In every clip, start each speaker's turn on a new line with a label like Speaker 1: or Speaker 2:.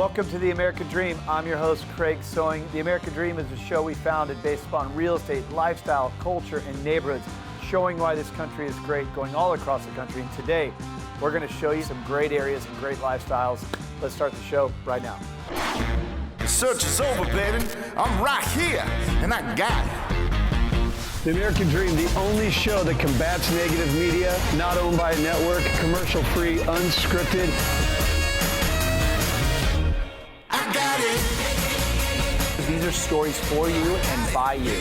Speaker 1: Welcome to The American Dream. I'm your host, Craig Sewing. The American Dream is a show we founded based upon real estate, lifestyle, culture, and neighborhoods, showing why this country is great, going all across the country. And today, we're going to show you some great areas and great lifestyles. Let's start the show right now.
Speaker 2: The search is over, baby. I'm right here, and I got it.
Speaker 3: The American Dream, the only show that combats negative media, not owned by a network, commercial-free, unscripted.
Speaker 2: I got it.
Speaker 1: These are stories for you and by you.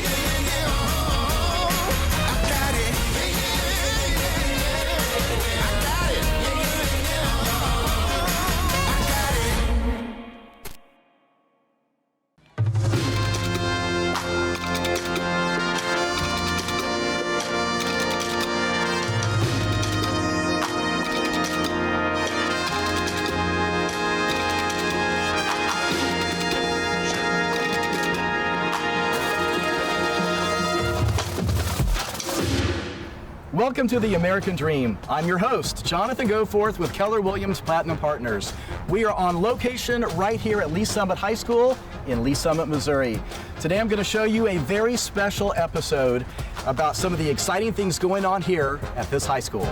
Speaker 4: Welcome to The American Dream. I'm your host, Jonathan Goforth with Keller Williams Platinum Partners. We are on location right here at Lee Summit High School in Lee Summit, Missouri. Today I'm going to show you a very special episode about some of the exciting things going on here at this high school.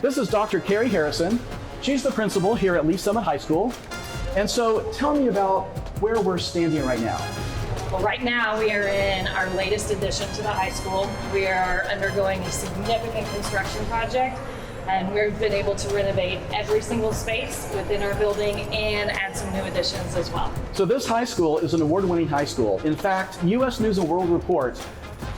Speaker 4: This is Dr. Carrie Harrison. She's the principal here at Lee Summit High School. And so tell me about where we're standing right now.
Speaker 5: Well, right now we are in our latest addition to the high school. We are undergoing a significant construction project, and we've been able to renovate every single space within our building and add some new additions as well.
Speaker 4: So this high school is an award-winning high school. In fact, U.S. News & World Report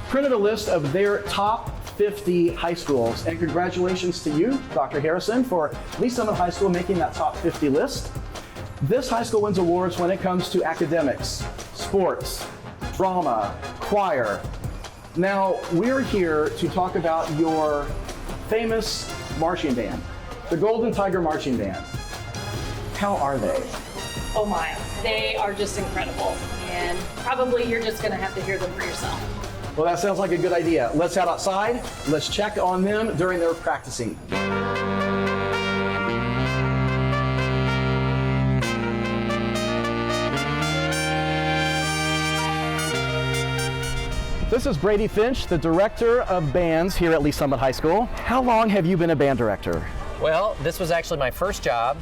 Speaker 4: printed a list of their top 50 high schools. And congratulations to you, Dr. Harrison, for Lee Summit High School making that top 50 list. This high school wins awards when it comes to academics, sports, drama, choir. Now, we're here to talk about your famous marching band, the Golden Tiger Marching Band. How are they?
Speaker 5: Oh my, they are just incredible. And probably you're just gonna have to hear them for yourself.
Speaker 4: Well, that sounds like a good idea. Let's head outside. Let's check on them during their practicing. This is Brady Finch, the director of bands here at Lee Summit High School. How long have you been a band director?
Speaker 6: Well, this was actually my first job.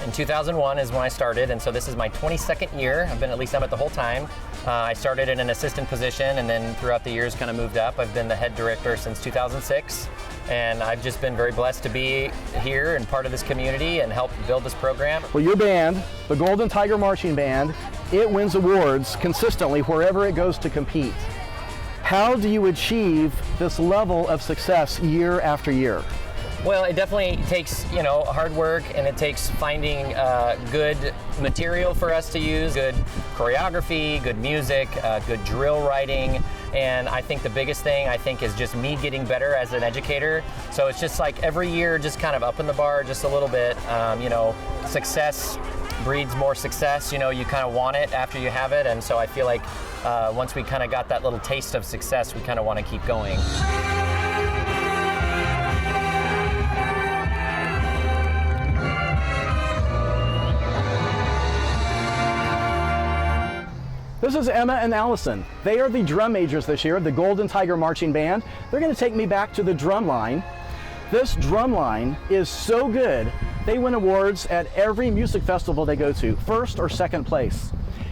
Speaker 6: In 2001 is when I started, and so this is my 22nd year. I've been at Lee Summit the whole time. I started in an assistant position, and then throughout the years kind of moved up. I've been the head director since 2006, and I've just been very blessed to be here and part of this community and help build this program.
Speaker 4: Well, your band, the Golden Tiger Marching Band, it wins awards consistently wherever it goes to compete. How do you achieve this level of success year after year?
Speaker 6: Well, it definitely takes, hard work, and it takes finding good material for us to use, good choreography, good music, good drill writing, and I think the biggest thing, is just me getting better as an educator. So it's just like every year, just kind of upping the bar just a little bit. Success breeds more success. You kind of want it after you have it, and so I feel like once we kind of got that little taste of success, we kind of want to keep going.
Speaker 4: This is Emma and Allison. They are the drum majors this year, the Golden Tiger Marching Band. They're going to take me back to the drum line. This drum line is so good, they win awards at every music festival they go to, first or second place.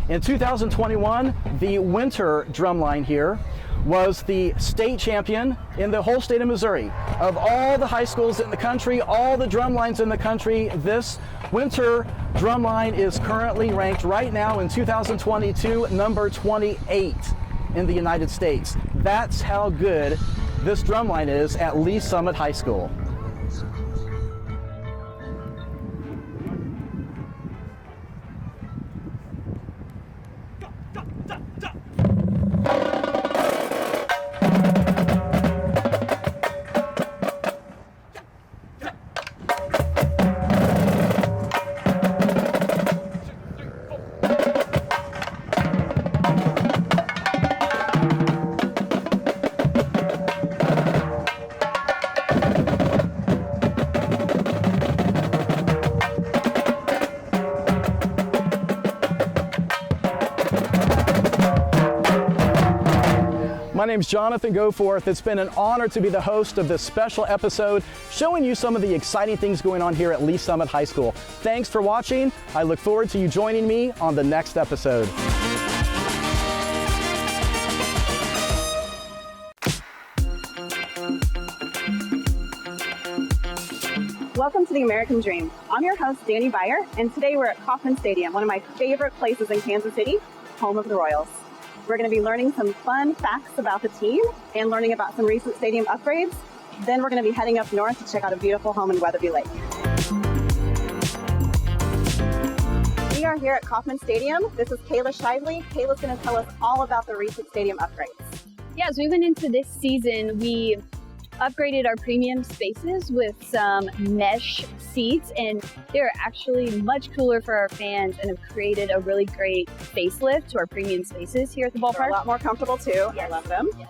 Speaker 4: In 2021, the winter drum line here was the state champion in the whole state of Missouri. Of all the high schools in the country, all the drum lines in the country, this winter drum line is currently ranked right now in 2022 number 28 in the United States. That's how good this drum line is at Lee Summit High School. My name's Jonathan Goforth. It's been an honor to be the host of this special episode, showing you some of the exciting things going on here at Lee Summit High School. Thanks for watching. I look forward to you joining me on the next episode.
Speaker 7: Welcome to the American Dream. I'm your host, Dani Beyer, and today we're at Kauffman Stadium, one of my favorite places in Kansas City, home of the Royals. We're going to be learning some fun facts about the team and learning about some recent stadium upgrades. Then we're going to be heading up north to check out a beautiful home in Weatherby Lake. We are here at Kauffman Stadium. This is Kayla Shively. Kayla's going to tell us all about the recent stadium upgrades.
Speaker 8: Yeah, as we went into this season, we upgraded our premium spaces with some mesh seats, and they're actually much cooler for our fans and have created a really great facelift to our premium spaces here at the ballpark.
Speaker 7: They're a lot more comfortable too. Yes. I love them.
Speaker 8: Yes.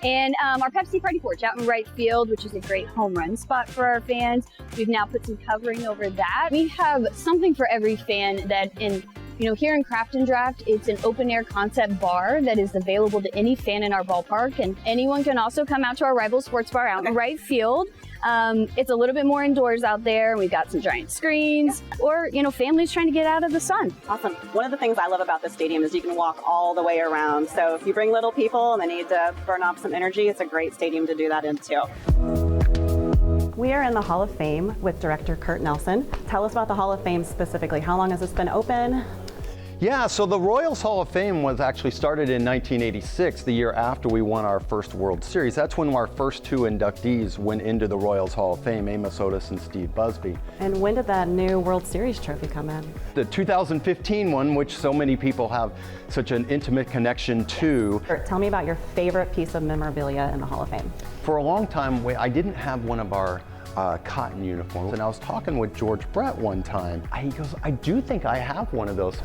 Speaker 8: And our Pepsi Party Porch out in right field, which is a great home run spot for our fans. We've now put some covering over that. We have something for every fan that here in Craft and Draft, it's an open air concept bar that is available to any fan in our ballpark, and anyone can also come out to our rival sports bar out in right field. It's a little bit more indoors out there. We've got some giant screens, or families trying to get out of the sun.
Speaker 7: Awesome. One of the things I love about this stadium is you can walk all the way around. So if you bring little people and they need to burn off some energy, it's a great stadium to do that in too. We are in the Hall of Fame with director Kurt Nelson. Tell us about the Hall of Fame specifically. How long has this been open?
Speaker 9: Yeah, so the Royals Hall of Fame was actually started in 1986, the year after we won our first World Series. That's when our first two inductees went into the Royals Hall of Fame, Amos Otis and Steve Busby.
Speaker 7: And when did that new World Series trophy come in?
Speaker 9: The 2015 one, which so many people have such an intimate connection to.
Speaker 7: Tell me about your favorite piece of memorabilia in the Hall of Fame.
Speaker 9: For a long time, I didn't have one of our cotton uniforms, and I was talking with George Brett one time. He goes, I do think I have one of those.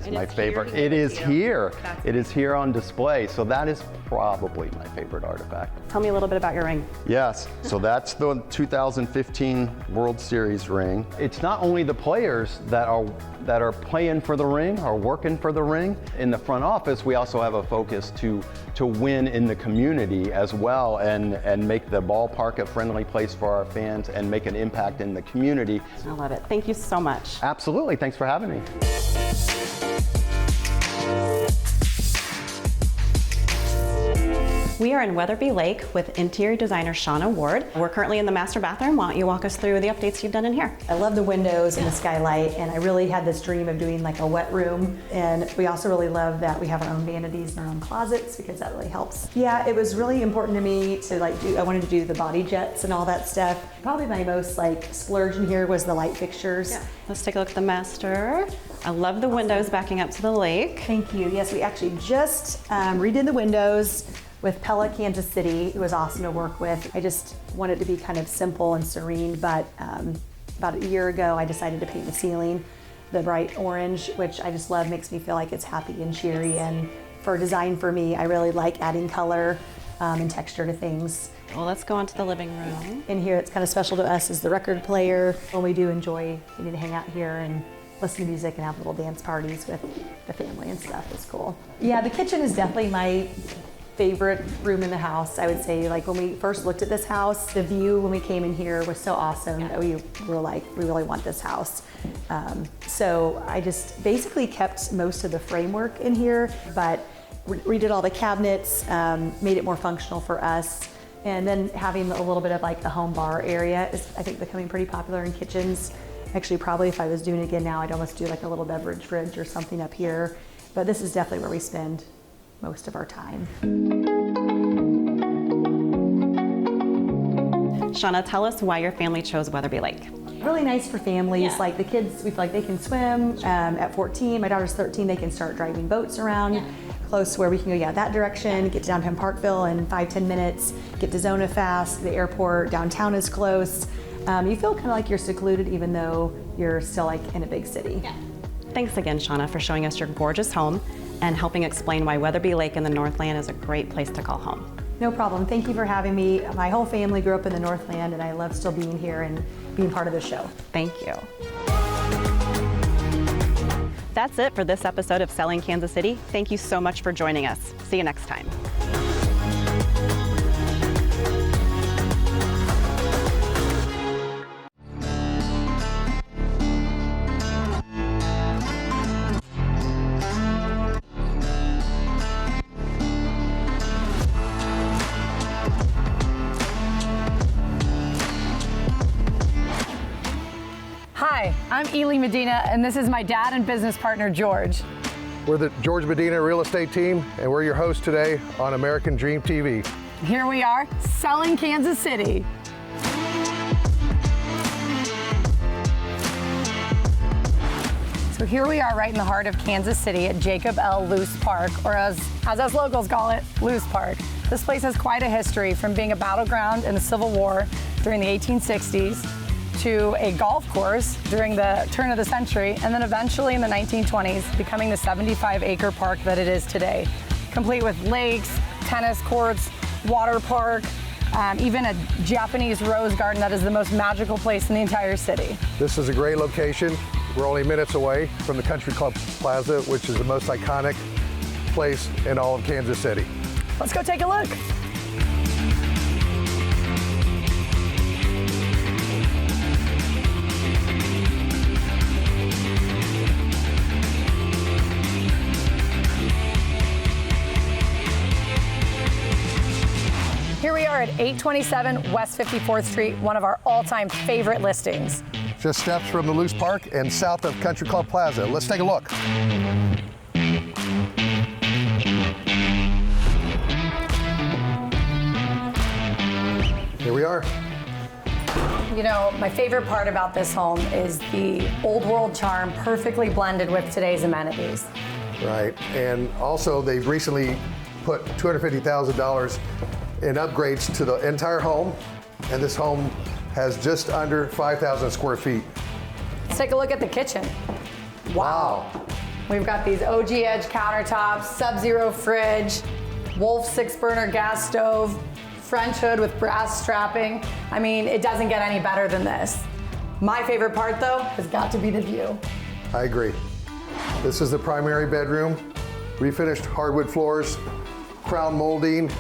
Speaker 9: It's my favorite. It is here. It is here on display. So that is probably my favorite artifact.
Speaker 7: Tell me a little bit about your ring.
Speaker 9: Yes. So that's the 2015 World Series ring. It's not only the players that are playing for the ring or working for the ring. In the front office, we also have a focus to win in the community as well and make the ballpark a friendly place for our fans and make an impact in the community.
Speaker 7: I love it. Thank you so much.
Speaker 9: Absolutely. Thanks for having me.
Speaker 7: We are in Weatherby Lake with interior designer Shauna Ward. We're currently in the master bathroom. Why don't you walk us through the updates you've done in here?
Speaker 10: I love the windows and the skylight, and I really had this dream of doing like a wet room. And we also really love that we have our own vanities and our own closets because that really helps. Yeah, it was really important to me to I wanted to do the body jets and all that stuff. Probably my most splurge in here was the light fixtures.
Speaker 7: Yeah. Let's take a look at the master. I love the windows backing up to the lake.
Speaker 10: Thank you. Yes, we actually just redid the windows with Pella Kansas City. It was awesome to work with. I just wanted to be kind of simple and serene, but about a year ago I decided to paint the ceiling the bright orange, which I just love, makes me feel like it's happy and cheery. And for design for me, I really like adding color and texture to things.
Speaker 7: Well, let's go on to the living room.
Speaker 10: In here, it's kind of special to us as the record player. When we do enjoy getting to hang out here and listen to music and have little dance parties with the family and stuff. It's cool. Yeah, the kitchen is definitely my favorite room in the house. I would say, when we first looked at this house, the view when we came in here was so awesome that we were like, we really want this house. So I just basically kept most of the framework in here, but redid all the cabinets, made it more functional for us. And then having a little bit of the home bar area is, I think, becoming pretty popular in kitchens. Actually, probably if I was doing it again now, I'd almost do a little beverage fridge or something up here. But this is definitely where we spend most of our time.
Speaker 7: Shauna, tell us why your family chose Weatherby Lake.
Speaker 10: Really nice for families. The kids, we feel like they can swim. At 14, my daughter's 13, they can start driving boats around close to where we can go that direction, get to downtown Parkville in 5-10 minutes, get to Zona fast, the airport, downtown is close. You feel kind of like you're secluded even though you're still in a big city.
Speaker 7: Yeah. Thanks again, Shauna, for showing us your gorgeous home and helping explain why Weatherby Lake in the Northland is a great place to call home.
Speaker 10: No problem. Thank you for having me. My whole family grew up in the Northland, and I love still being here and being part of the show.
Speaker 7: Thank you. That's it for this episode of Selling Kansas City. Thank you so much for joining us. See you next time.
Speaker 11: Hi, I'm Ely Medina, and this is my dad and business partner, George.
Speaker 12: We're the George Medina Real Estate Team, and we're your hosts today on American Dream TV.
Speaker 11: Here we are, selling Kansas City. So here we are right in the heart of Kansas City at Jacob L. Luce Park, or as us locals call it, Luce Park. This place has quite a history, from being a battleground in the Civil War during the 1860s to a golf course during the turn of the century, and then eventually in the 1920s becoming the 75-acre park that it is today, complete with lakes, tennis courts, water park, even a Japanese rose garden that is the most magical place in the entire city.
Speaker 12: This is a great location. We're only minutes away from the Country Club Plaza, which is the most iconic place in all of Kansas City.
Speaker 11: Let's go take a look. Here we are at 827 West 54th Street, one of our all-time favorite listings.
Speaker 12: Just steps from the Luce Park and south of Country Club Plaza. Let's take a look. Here we are.
Speaker 11: You know, my favorite part about this home is the old world charm perfectly blended with today's amenities.
Speaker 12: Right, and also they've recently put $250,000 in upgrades to the entire home, and this home has just under 5,000 square feet.
Speaker 11: Let's take a look at the kitchen. Wow. We've got these OG edge countertops, Sub-Zero fridge, Wolf 6-burner gas stove, French hood with brass strapping. I mean, it doesn't get any better than this. My favorite part, though, has got to be the view.
Speaker 12: I agree. This is the primary bedroom, refinished hardwood floors, crown molding.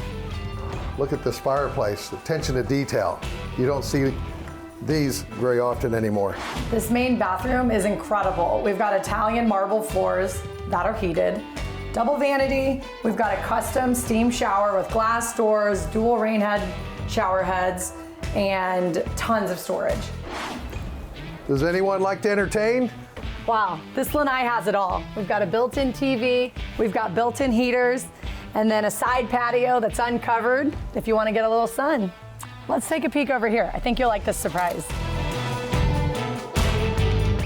Speaker 12: Look at this fireplace, attention to detail. You don't see these very often anymore.
Speaker 11: This main bathroom is incredible. We've got Italian marble floors that are heated, double vanity. We've got a custom steam shower with glass doors, dual rain head shower heads, and tons of storage.
Speaker 12: Does anyone like to entertain?
Speaker 11: Wow, this lanai has it all. We've got a built-in TV, we've got built-in heaters, and then a side patio that's uncovered if you want to get a little sun. Let's take a peek over here. I think you'll like this surprise.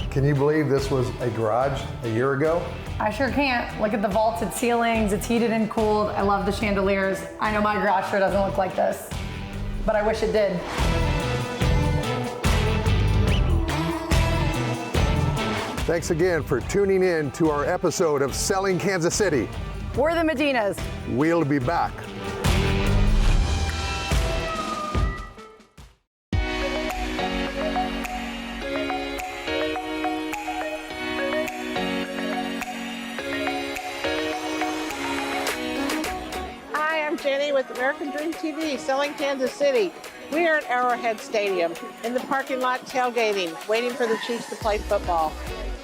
Speaker 12: Can you believe this was a garage a year ago?
Speaker 11: I sure can't. Look at the vaulted ceilings. It's heated and cooled. I love the chandeliers. I know my garage sure doesn't look like this, but I wish it did.
Speaker 12: Thanks again for tuning in to our episode of Selling Kansas City.
Speaker 11: We're the Medinas.
Speaker 12: We'll be back.
Speaker 13: Hi, I'm Jenny with American Dream TV, Selling Kansas City. We are at Arrowhead Stadium in the parking lot tailgating, waiting for the Chiefs to play football.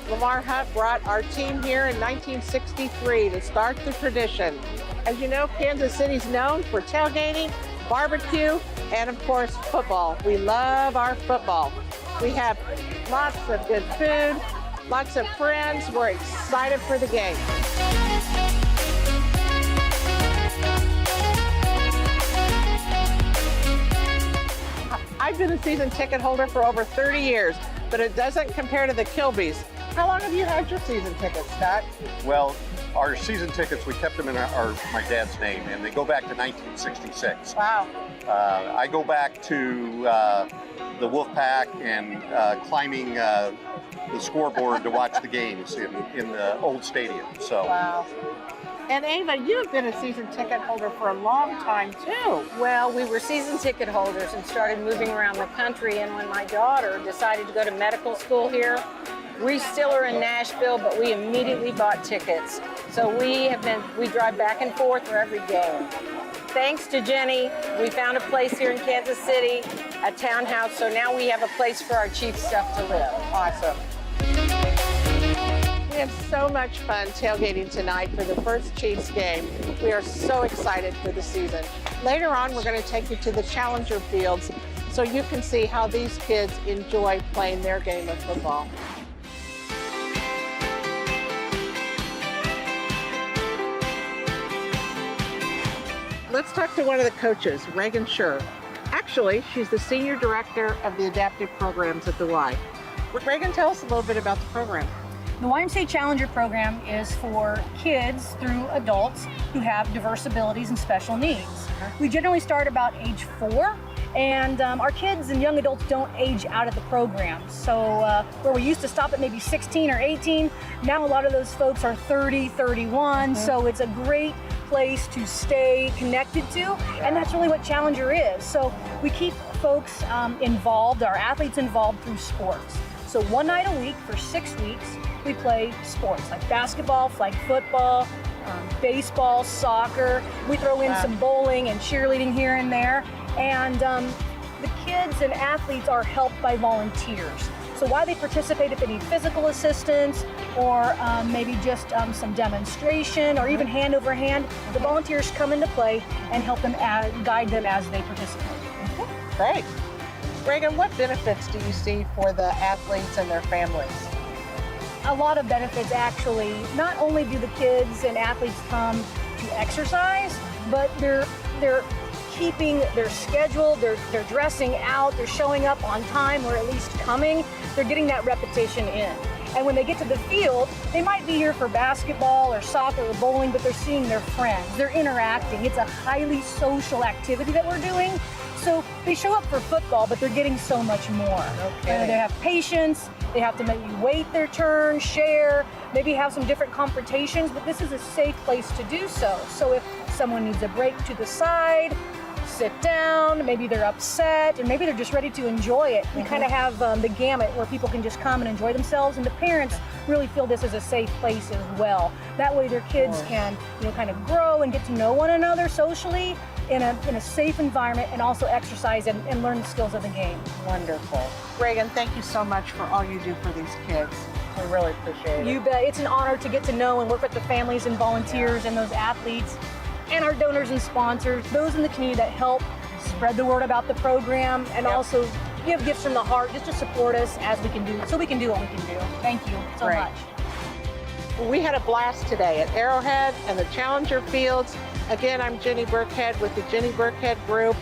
Speaker 13: Lamar Hunt brought our team here in 1963 to start the tradition. As you know, Kansas City's known for tailgating, barbecue, and of course, football. We love our football. We have lots of good food, lots of friends. We're excited for the game. I've been a season ticket holder for over 30 years, but it doesn't compare to the Kilbys. How long have you had your season tickets, Scott?
Speaker 14: Well, our season tickets, we kept them in my dad's name, and they go back to 1966.
Speaker 13: Wow.
Speaker 14: I go back to the Wolfpack and climbing the scoreboard to watch the games in the old stadium. So.
Speaker 13: Wow. And Ava, you've been a season ticket holder for a long time too.
Speaker 15: Well, we were season ticket holders and started moving around the country, and when my daughter decided to go to medical school here, we still are in Nashville, but we immediately bought tickets. So we drive back and forth for every game. Thanks to Jenny, we found a place here in Kansas City, a townhouse, so now we have a place for our Chiefs stuff to live.
Speaker 13: Awesome. We have so much fun tailgating tonight for the first Chiefs game. We are so excited for the season. Later on, we're going to take you to the Challenger Fields so so you can see how these kids enjoy playing their game of football. Let's talk to one of the coaches, Reagan Scher. Actually, she's the Senior Director of the Adaptive Programs at the Y. Reagan, tell us a little bit about the program.
Speaker 16: The YMCA Challenger program is for kids through adults who have diverse abilities and special needs. We generally start about age 4, and our kids and young adults don't age out of the program. So where we used to stop at maybe 16 or 18, now a lot of those folks are 30, 31, so it's a great place to stay connected to, and that's really what Challenger is. So we keep folks involved, our athletes involved through sports. So one night a week for 6 weeks, we play sports like basketball, flag football, baseball, soccer. We throw in some bowling and cheerleading here and there. And the kids and athletes are helped by volunteers. So why they participate if they need physical assistance or maybe just some demonstration or even hand over hand, the volunteers come into play and help them guide them as they participate.
Speaker 13: Great. Reagan, what benefits do you see for the athletes and their families?
Speaker 16: A lot of benefits, actually. Not only do the kids and athletes come to exercise, but they're keeping their schedule, they're dressing out, they're showing up on time or at least coming. They're getting that repetition in. And when they get to the field, they might be here for basketball or soccer or bowling, but they're seeing their friends, they're interacting. It's a highly social activity that we're doing. So they show up for football, but they're getting so much more.
Speaker 13: Okay.
Speaker 16: They have patience, they have to maybe wait their turn, share, maybe have some different confrontations, but this is a safe place to do so. So if someone needs a break to the side, sit down, maybe they're upset, and maybe they're just ready to enjoy it. We kind of have the gamut where people can just come and enjoy themselves, and the parents really feel this is a safe place as well. That way their kids can, kind of grow and get to know one another socially in a safe environment, and also exercise and learn the skills of the game.
Speaker 13: Wonderful. Reagan, thank you so much for all you do for these kids. We really appreciate it.
Speaker 16: You bet. It's an honor to get to know and work with the families and volunteers and those athletes and our donors and sponsors, those in the community that help spread the word about the program and also give gifts from the heart just to support us as we can do, so we can do what we can do. Thank you so much.
Speaker 13: Well, we had a blast today at Arrowhead and the Challenger Fields. Again, I'm Jenny Burkhead with the Jenny Burkhead Group,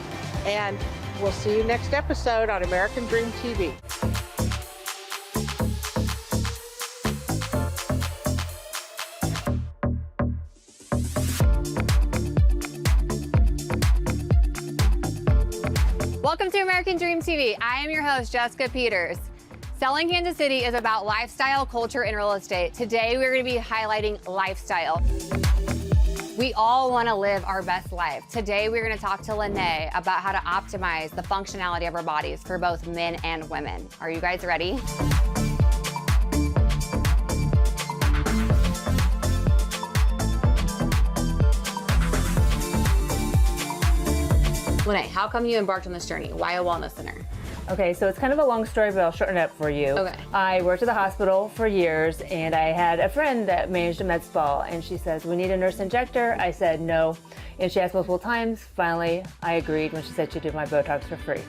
Speaker 13: and we'll see you next episode on American Dream TV.
Speaker 17: Welcome to American Dream TV. I am your host, Jessica Peters. Selling Kansas City is about lifestyle, culture, and real estate. Today, we're going to be highlighting lifestyle. We all want to live our best life. Today, we're going to talk to Lene about how to optimize the functionality of our bodies for both men and women. Are you guys ready? Lene, how come you embarked on this journey? Why a wellness center?
Speaker 18: Okay, so it's kind of a long story, but I'll shorten it up for you.
Speaker 17: Okay.
Speaker 18: I worked at the hospital for years, and I had a friend that managed a med spa, and she says, we need a nurse injector. I said no, and she asked multiple times. Finally, I agreed when she said she'd do my Botox for free.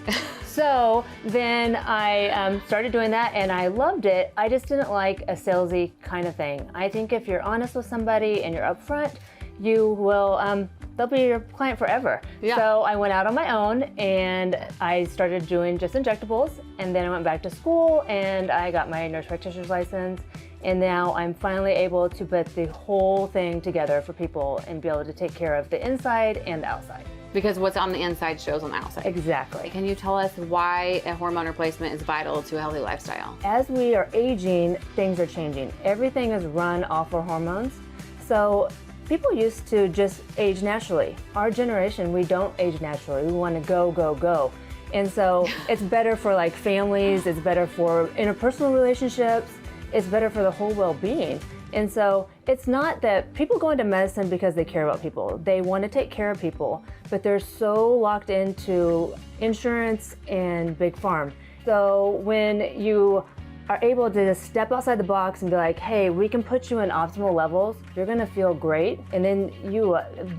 Speaker 18: So then I started doing that, and I loved it. I just didn't like a salesy kind of thing. I think if you're honest with somebody and you're upfront, you will, they'll be your client forever.
Speaker 17: Yeah.
Speaker 18: So I went out on my own and I started doing just injectables, and then I went back to school and I got my nurse practitioner's license, and now I'm finally able to put the whole thing together for people and be able to take care of the inside and the outside.
Speaker 17: Because what's on the inside shows on the outside.
Speaker 18: Exactly.
Speaker 17: Can you tell us why a hormone replacement is vital to a healthy lifestyle?
Speaker 18: As we are aging, things are changing. Everything is run off our hormones. So people used to just age naturally. Our generation, we don't age naturally. We want to go, go, go. And so it's better for like families, it's better for interpersonal relationships, it's better for the whole well-being. And so it's not that people go into medicine because they care about people. They want to take care of people, but they're so locked into insurance and big farm. So when you are able to just step outside the box and be like, hey, we can put you in optimal levels, you're gonna feel great, and then you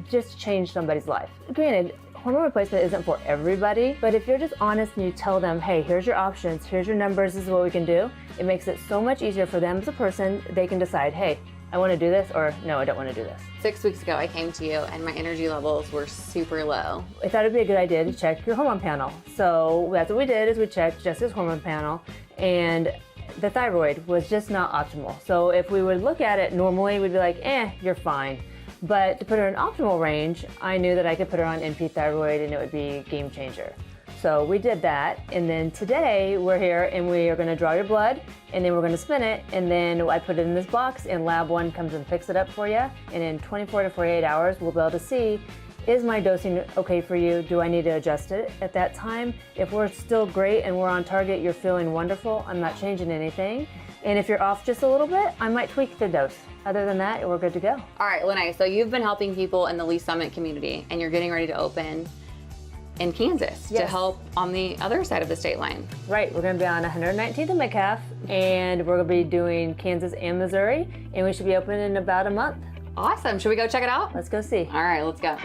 Speaker 18: just change somebody's life. Granted, hormone replacement isn't for everybody, but if you're just honest and you tell them, hey, here's your options, here's your numbers, this is what we can do, it makes it so much easier for them as a person. They can decide, hey, I want to do this, or no, I don't want to do this.
Speaker 17: 6 weeks ago, I came to you and my energy levels were super low.
Speaker 18: I thought it'd be a good idea to check your hormone panel. So that's what we did, is we checked Jessica's hormone panel, and the thyroid was just not optimal. So if we would look at it normally, we'd be like, you're fine. But to put her in optimal range, I knew that I could put her on NP thyroid and it would be a game changer. So we did that, and then today we're here and we are going to draw your blood, and then we're going to spin it, and then I put it in this box, and Lab 1 comes and picks it up for you, and in 24 to 48 hours we'll be able to see, is my dosing okay for you? Do I need to adjust it at that time? If we're still great and we're on target, you're feeling wonderful, I'm not changing anything. And if you're off just a little bit, I might tweak the dose. Other than that, we're good to go.
Speaker 17: All right, Lene, so you've been helping people in the Lee Summit community, and you're getting ready to open in Kansas to help on the other side of the state line.
Speaker 18: Right, we're gonna be on 119th and Metcalf, and we're gonna be doing Kansas and Missouri, and we should be open in about a month.
Speaker 17: Awesome, should we go check it out?
Speaker 18: Let's go see.
Speaker 17: All right, let's go.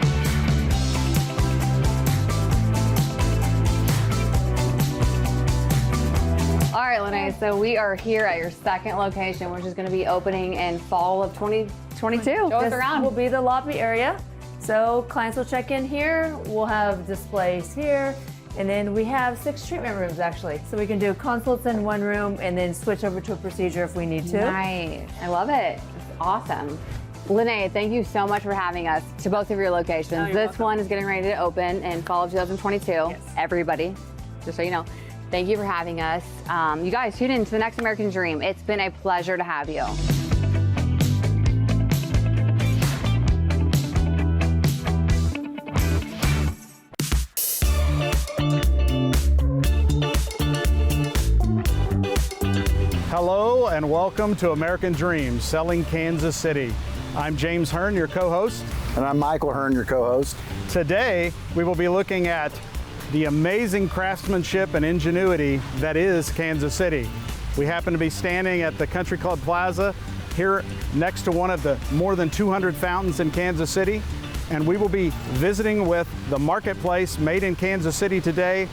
Speaker 17: All right, Lene, so we are here at your second location, which is gonna be opening in fall of 2022. Show us around.
Speaker 18: This will be the lobby area. So clients will check in here, we'll have displays here, and then we have 6 treatment rooms actually. So we can do consults in one room and then switch over to a procedure if we need to.
Speaker 17: Nice, I love it, it's awesome. Lene, thank you so much for having us to both of your locations. This one is getting ready to open in fall of 2022. Yes. Everybody, just so you know. Thank you for having us. You guys, tune in to the next American Dream. It's been a pleasure to have you.
Speaker 3: Hello and welcome to American Dream, Selling Kansas City. I'm James Hearn, your co-host.
Speaker 19: And I'm Michael Hearn, your co-host.
Speaker 3: Today, we will be looking at the amazing craftsmanship and ingenuity that is Kansas City. We happen to be standing at the Country Club Plaza here next to one of the more than 200 fountains in Kansas City. And we will be visiting with the marketplace made in Kansas City today,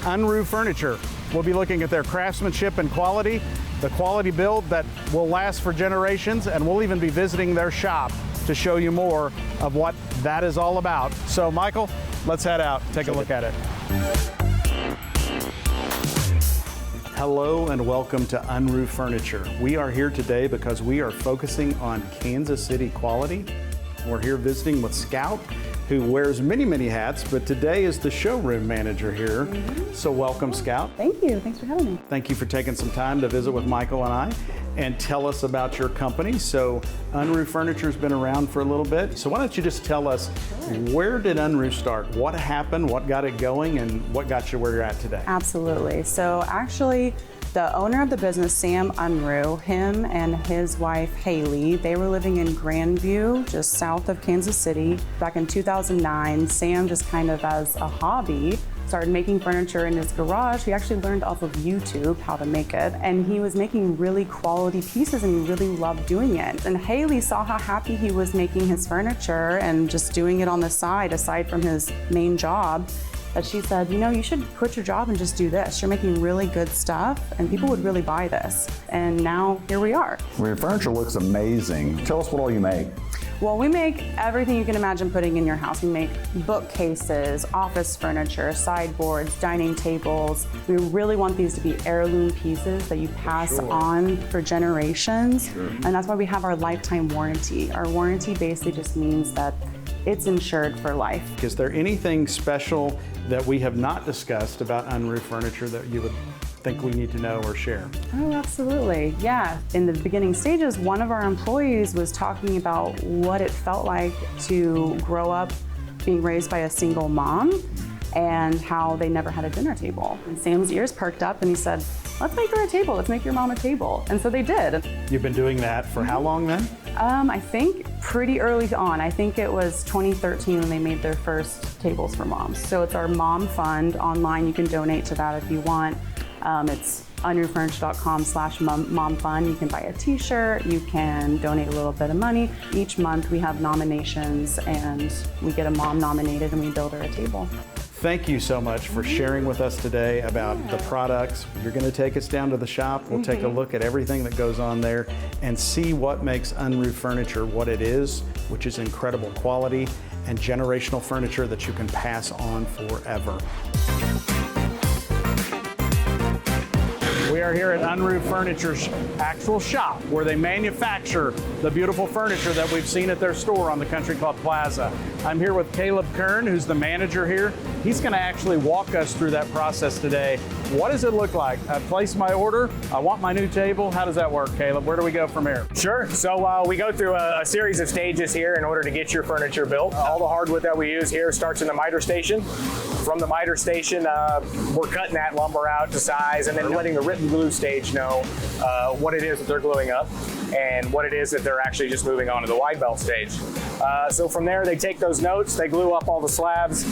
Speaker 3: Unruh Furniture. We'll be looking at their craftsmanship and quality, the quality build that will last for generations, and we'll even be visiting their shop to show you more of what that is all about. So Michael, let's head out, take a look at it. Hello and welcome to Unruh Furniture. We are here today because we are focusing on Kansas City quality. We're here visiting with Scout, who wears many, many hats, but today is the showroom manager here. So welcome, Scout.
Speaker 20: Thank you, thanks for having me.
Speaker 3: Thank you for taking some time to visit with Michael and I and tell us about your company. So Unruh Furniture's been around for a little bit. So why don't you just tell us, where did Unruh start? What happened, what got it going, and what got you where you're at today?
Speaker 20: Absolutely. So actually, the owner of the business, Sam Unruh, him and his wife, Haley, they were living in Grandview, just south of Kansas City. Back in 2009, Sam just kind of as a hobby started making furniture in his garage. He actually learned off of YouTube how to make it, and he was making really quality pieces and he really loved doing it. And Haley saw how happy he was making his furniture and just doing it on the side, aside from his main job, that she said, you know, you should quit your job and just do this. You're making really good stuff and people would really buy this. And now here we are.
Speaker 19: Well, your furniture looks amazing. Tell us what all you make.
Speaker 20: Well, we make everything you can imagine putting in your house. We make bookcases, office furniture, sideboards, dining tables. We really want these to be heirloom pieces that you pass on for generations. And that's why we have our lifetime warranty. Our warranty basically just means that it's insured for life.
Speaker 3: Is there anything special that we have not discussed about Unruh Furniture that you would think we need to know or share?
Speaker 20: Oh, absolutely. Yeah. In the beginning stages, one of our employees was talking about what it felt like to grow up being raised by a single mom and how they never had a dinner table. And Sam's ears perked up and he said, let's make her a table. Let's make your mom a table. And so they did.
Speaker 3: You've been doing that for how long then?
Speaker 20: I think pretty early on. I think it was 2013 when they made their first tables for moms. So it's our mom fund online. You can donate to that if you want. It's unroofurniture.com/momfun. You can buy a t-shirt, you can donate a little bit of money. Each month we have nominations and we get a mom nominated and we build her a table.
Speaker 3: Thank you so much for sharing with us today about the products. You're going to take us down to the shop. We'll take a look at everything that goes on there and see what makes Unroof Furniture what it is, which is incredible quality and generational furniture that you can pass on forever. We are here at Unroof Furniture's actual shop where they manufacture the beautiful furniture that we've seen at their store on the Country Club Plaza. I'm here with Caleb Kern, who's the manager here. He's going to actually walk us through that process today. What does it look like? I place my order, I want my new table. How does that work, Caleb? Where do we go from here?
Speaker 21: Sure. So we go through a series of stages here in order to get your furniture built. All the hardwood that we use here starts in the miter station. From the miter station, we're cutting that lumber out to size and then letting the written glue stage know what it is that they're gluing up and what it is that they're actually just moving on to the wide belt stage. So from there, they take those notes, they glue up all the slabs,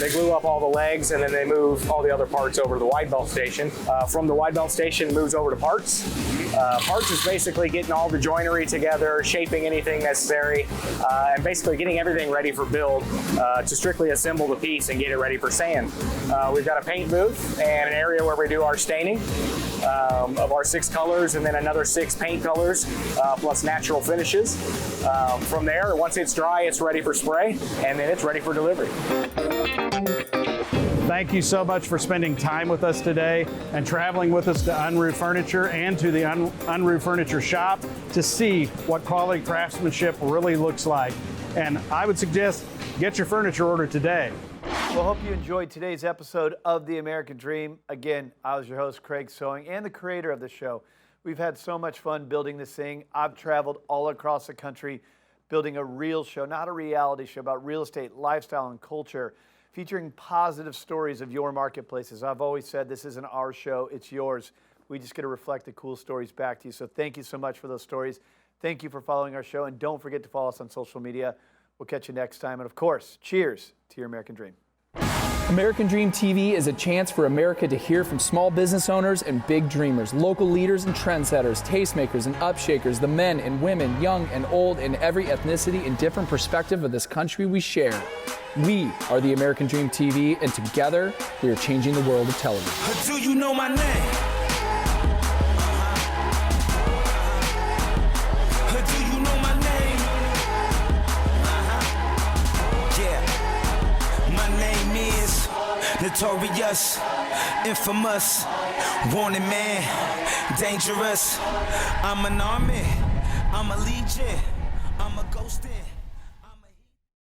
Speaker 21: they glue up all the legs, and then they move all the other parts over to the wide belt station. From the wide belt station, moves over to parts. Parts is basically getting all the joinery together, shaping anything necessary, and basically getting everything ready for build to strictly assemble the piece and get it ready for sand. We've got a paint booth and an area where we do our staining of our 6 colors and then another 6 paint colors plus natural finishes. From there, once it's dry, it's ready for spray and then it's ready for delivery.
Speaker 3: Thank you so much for spending time with us today and traveling with us to Unroof Furniture and to the Unroof Furniture shop to see what quality craftsmanship really looks like. And I would suggest get your furniture ordered today.
Speaker 1: Well, hope you enjoyed today's episode of The American Dream. Again, I was your host, Craig Sewing, and the creator of the show. We've had so much fun building this thing. I've traveled all across the country building a real show, not a reality show, about real estate, lifestyle, and culture, featuring positive stories of your marketplaces. I've always said this isn't our show, it's yours. We just get to reflect the cool stories back to you. So thank you so much for those stories. Thank you for following our show, and don't forget to follow us on social media. We'll catch you next time. And of course, cheers to your American Dream.
Speaker 22: American Dream TV is a chance for America to hear from small business owners and big dreamers, local leaders and trendsetters, tastemakers and upshakers, the men and women, young and old, in every ethnicity and different perspective of this country we share. We are the American Dream TV, and together we are changing the world of television.
Speaker 2: Do you know my name? Do you know my name? Yeah, my name is Notorious, Infamous, Wanted Man, Dangerous. I'm an army, I'm a legion, I'm a ghost in.